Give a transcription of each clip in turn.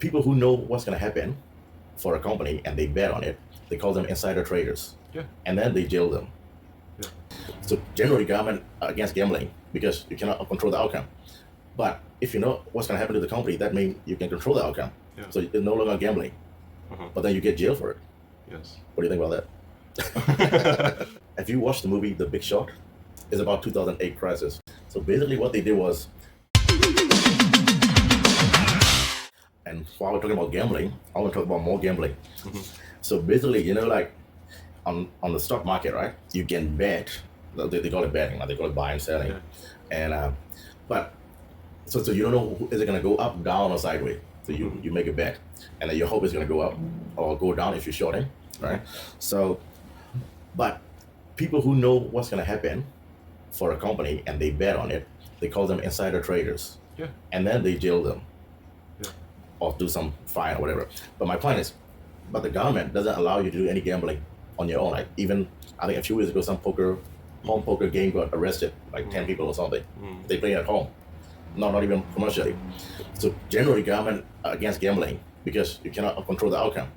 people who know what's going to happen for a company and they bet on it, they call them insider traders. Yeah. And then they jail them. Yeah. So generally, government are against gambling because you cannot control the outcome. But if you know what's going to happen to the company, that means you can control the outcome. Yeah. So it's no longer gambling. But then you get jailed for it. Yes. What do you think about that? Have you watched the movie The Big Short? It's about 2008 crisis. So basically what they did was, and while we're talking about gambling, I want to talk about more gambling. So basically, like on the stock market, right? You can bet. They call it betting, like they call it buying and selling. Yeah. And but so you don't know, is it going to go up, down, or sideways? So you make a bet, and then you hope it's going to go up or go down if you're shorting, right? So, but people who know what's going to happen for a company and they bet on it, they call them insider traders. Yeah. And then they jail them. Yeah. Or do some fine or whatever. But my point is, but the government doesn't allow you to do any gambling on your own. Like even, I think a few years ago, some home poker game got arrested, like 10 people or something. They play at home, not even commercially. So generally government are against gambling because you cannot control the outcome.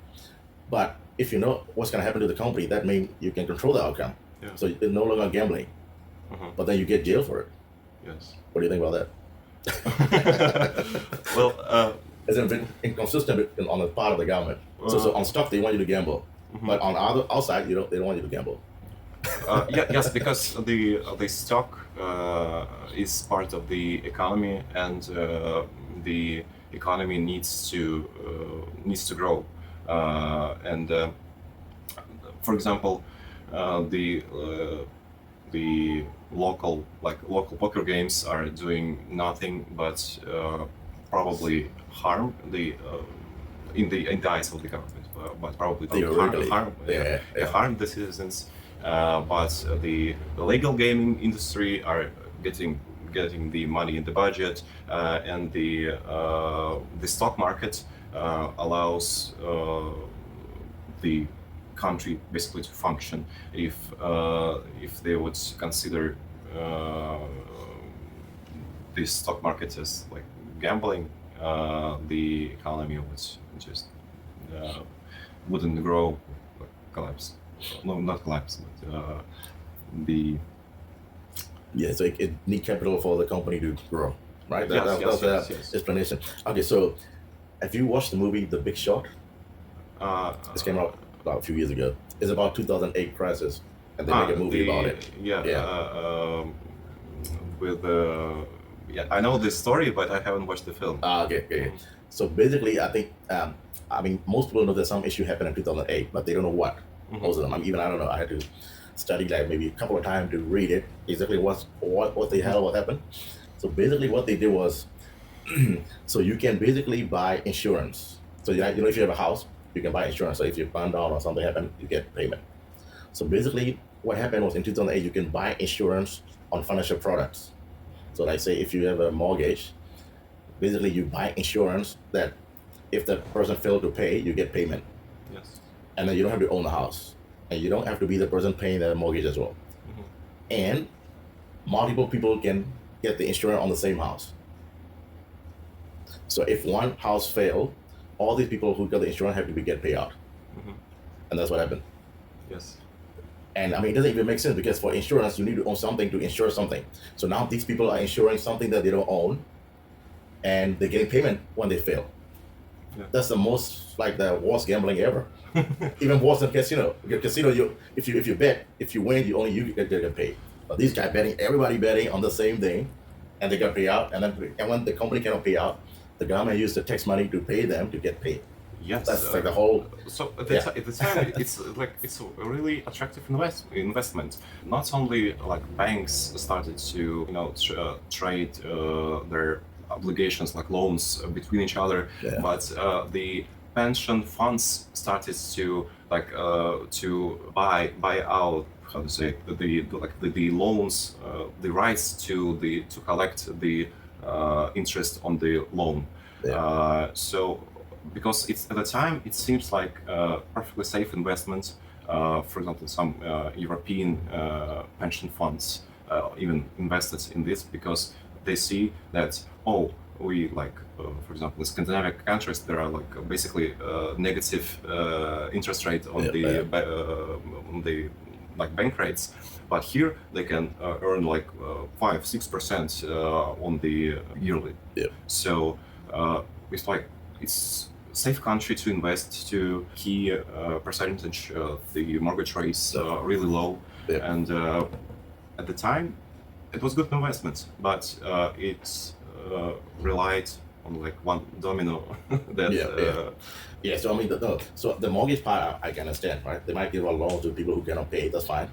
But if you know what's going to happen to the company, that means you can control the outcome. Yeah. So it's no longer gambling. But then you get jailed for it. Yes. What do you think about that? Well, It's a bit inconsistent on the part of the government. So on stock they want you to gamble, but on outside they don't want you to gamble. yes, because the stock is part of the economy, and the economy needs to grow. And for example, the local poker games are doing nothing but probably harm in the eyes of the government, but probably they harm the citizens. But the legal gaming industry are getting the money in the budget, and the stock market allows the country basically to function. If they would consider the stock market as like gambling, the economy would just wouldn't grow, like collapse. No, not collapse, but so it need capital for the company to grow, right? That's yes. explanation. Okay, so have you watched the movie The Big Short? This came out about a few years ago. It's about 2008 crisis, and they make a movie about it. I know this story, but I haven't watched the film. Okay. So basically, I think, most people know that some issue happened in 2008, but they don't know what. Most of them. I don't know. I had to study like maybe a couple of times to read it exactly what the hell what happened. So basically, what they did was, so you can basically buy insurance. So if you have a house, you can buy insurance. So if you burn down or something happen, you get payment. So basically, what happened was in 2008, you can buy insurance on financial products. So like say if you have a mortgage, basically you buy insurance that if the person failed to pay, you get payment. Yes. And then you don't have to own the house, and you don't have to be the person paying the mortgage as well. And multiple people can get the insurance on the same house. So if one house failed, all these people who got the insurance have to get paid out. And that's what happened. Yes. And it doesn't even make sense because for insurance, you need to own something to insure something. So now these people are insuring something that they don't own, and they're getting payment when they fail. Yeah. That's the the worst gambling ever. Even worse than casino. Because casino, if you bet, if you win, you get paid. But these guys everybody betting on the same thing, and they got paid out. And when the company cannot pay out, the government used the tax money to pay them to get paid. Yes, that's like the whole. So at the time, it's a really attractive investment. Not only like banks started to trade their obligations like loans between each other, but the pension funds started to buy out, how to say, the loans, the rights to collect the interest on the loan. So because it's at the time it seems like a perfectly safe investment. For example, some European pension funds even invested in this because they see that we like, for example, in Scandinavian countries, there are like basically negative interest rate on Yeah, the yeah. on the like bank rates, but here they can earn like 5-6% on the yearly. Yeah. So it's like it's safe country to invest to. Key percentage the mortgage rates really low, Yeah. and at the time it was good investment, but it relied on like one domino that Yeah, so I mean, so the mortgage part, I can understand, right? They might give a loan to people who cannot pay. That's fine.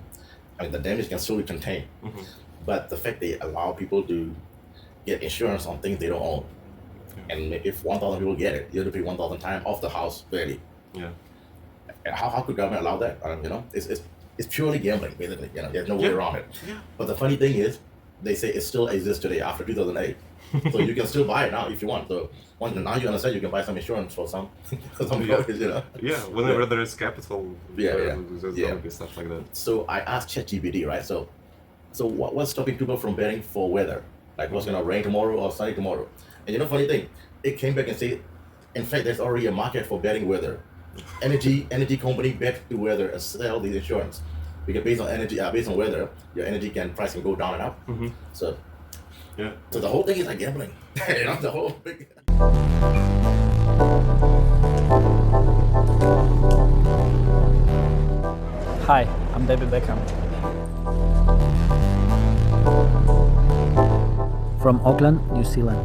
I mean, the damage can still be contained. Mhm. But the fact they allow people to get insurance on things they don't own, and if 1,000 people get it, you have to pay 1,000 times off the house barely. Yeah. How could government allow that? It's purely gambling, basically. There's no way Yeah. around it. Yeah. But the funny thing is, they say it still exists today after 2008. So you can still buy it now if you want. So now you understand you can buy some insurance for some mortgage, Yeah, whenever there is capital, there's Yeah. gonna be stuff like that. So I asked ChatGPT, right? So what's stopping people from betting for weather? Like what's gonna rain tomorrow or sunny tomorrow? And funny thing, it came back and said, in fact, there's already a market for betting weather. Energy company bet the weather and sell the insurance. Because based on weather, your energy price can go down and up. Mhm. So Yeah. the whole thing is like gambling. The whole big. Hi, I'm David Beckham. From Auckland, New Zealand.